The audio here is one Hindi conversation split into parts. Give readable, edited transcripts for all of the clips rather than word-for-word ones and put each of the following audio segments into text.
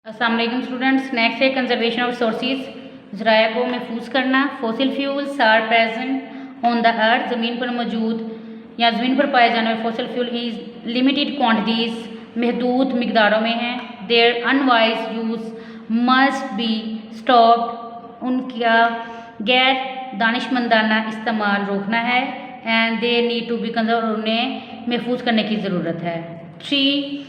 अस्सलाम वालेकुम स्टूडेंट्स। नेक्स्ट है कंजर्वेशन ऑफ रिसोर्सेज, ज़राया को महफूज करना। Fossil fuels are present on the earth, ज़मीन पर मौजूद या ज़मीन पर पाए जाने वाले fossil fuel is limited quantities, महदूद मकदारों में हैं। Their unwise use must be stopped, उनका गैर दानिशमंदाना इस्तेमाल रोकना है। And they need to be conserve, उन्हें महफूज करने की ज़रूरत है। 3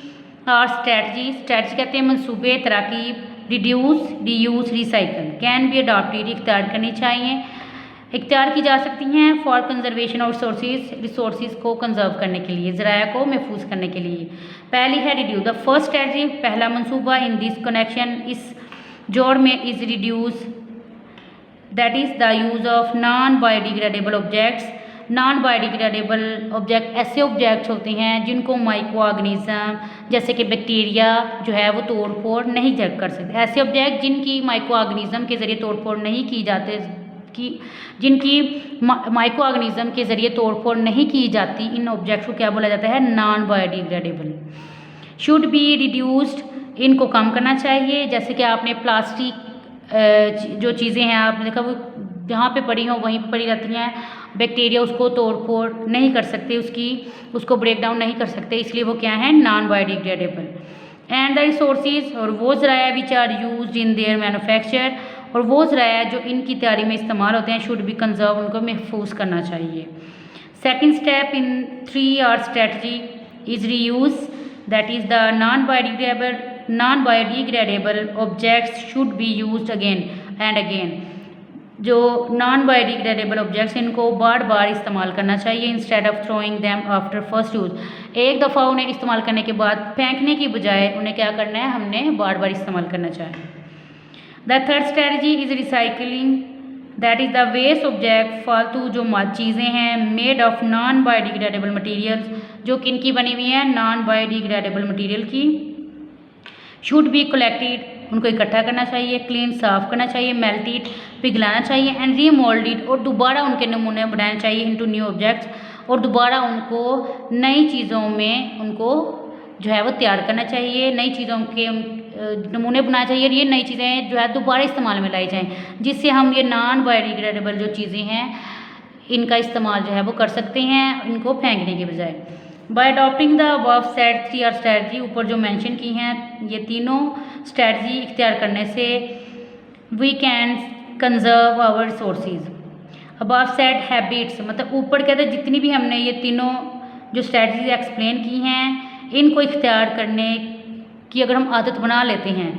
और स्ट्रैटजी कहते हैं मनसूबे, तराकीब। Reduce, reuse, recycle can be adopted, इख्तियार करनी चाहिए, इख्तियार की जा सकती हैं फॉर कंजर्वेशन ऑफ रिसोर्सेज को कंजर्व करने के लिए, ज़राया को महफूज करने के लिए। पहली है रिड्यूस। द फर्स्ट स्ट्रैटजी, पहला मनसूबा इन दिस कनेक्शन, इस जोड़ में, is reduce, that is the use of non biodegradable objects. Non biodegradable object ऐसे ऑब्जेक्ट्स होते हैं जिनको माइक्रो ऑर्गेनिज्म जैसे कि बैक्टीरिया जो है वो तोड़ फोड़ नहीं कर सकते। ऐसे ऑब्जेक्ट जिनकी माइक्रो ऑर्गेनिज्म के ज़रिए तोड़ फोड़ नहीं की जाते, जिनकी माइक्रो ऑर्गेनिज्म के ज़रिए तोड़ फोड़ नहीं की जाती, इन ऑब्जेक्ट्स को क्या बोला जाता है? Non biodegradable. Should be reduced, इनको कम करना चाहिए। जैसे कि आपने प्लास्टिक जो चीज़ें हैं आपने देखा वो जहाँ पे पड़ी हों वहीं पड़ी रहती हैं, बैक्टीरिया उसको तोड़ फोड़ नहीं कर सकते, उसको ब्रेक डाउन नहीं कर सकते, इसलिए वो क्या है? Non biodegradable. And the resources, और वो ज़राया which are used in their manufacture, और वो ज़राया जो इनकी तैयारी में इस्तेमाल होते हैं, शुड बी कंजर्व, उनको महफूज करना चाहिए। सेकेंड स्टेप इन 3 और strategy is reuse, that is the non biodegradable objects should be used again and again. जो नॉन बायोडिग्रेडेबल ऑब्जेक्ट्स इनको बार बार इस्तेमाल करना चाहिए, instead of throwing them after first use. एक दफ़ा उन्हें इस्तेमाल करने के बाद फेंकने की बजाय उन्हें क्या करना है? हमने बार बार इस्तेमाल करना चाहिए। The third strategy is recycling, that is the waste object, फालतू जो चीज़ें हैं made of non biodegradable materials, जो किन की बनी हुई हैं? नॉन बायोडिग्रेडेबल मटीरियल की। शुड बी कलेक्टेड, उनको इकट्ठा करना चाहिए, क्लीन साफ़ करना चाहिए, मेल्टेड पिघलाना चाहिए, एंड रीमोल्डेड, और दोबारा उनके नमूने बनाने चाहिए इनटू न्यू ऑब्जेक्ट्स, और दोबारा उनको नई चीज़ों में उनको जो है वो तैयार करना चाहिए, नई चीज़ों के नमूने बनाना चाहिए, और ये नई चीज़ें जो है दोबारा इस्तेमाल में लाई जाएँ, जिससे हम ये नॉन बायोडिग्रेडेबल जो चीज़ें हैं इनका इस्तेमाल जो है वो कर सकते हैं, इनको फेंकने के बजाय। Bye adopting the above set 3 और स्ट्रैटजी, ऊपर जो मेंशन की हैं ये तीनों स्ट्रैटजी इख्तियार करने से we can conserve our resources. Above set habits, मतलब ऊपर कहते हैं जितनी भी हमने ये तीनों जो स्ट्रैटजीज एक्सप्लेन की हैं, इनको इख्तियार करने की अगर हम आदत बना लेते हैं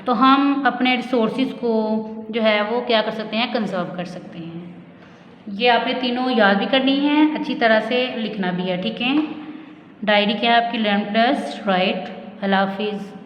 तो हम अपने रिसोर्सेज को जो है वो क्या कर सकते हैं? कंजर्व कर सकते हैं। ये आपने तीनों याद भी करनी है, अच्छी तरह से लिखना भी है, ठीक है। डायरी क्या है आपकी? Learn plus right. अल्लाह हाफिज़।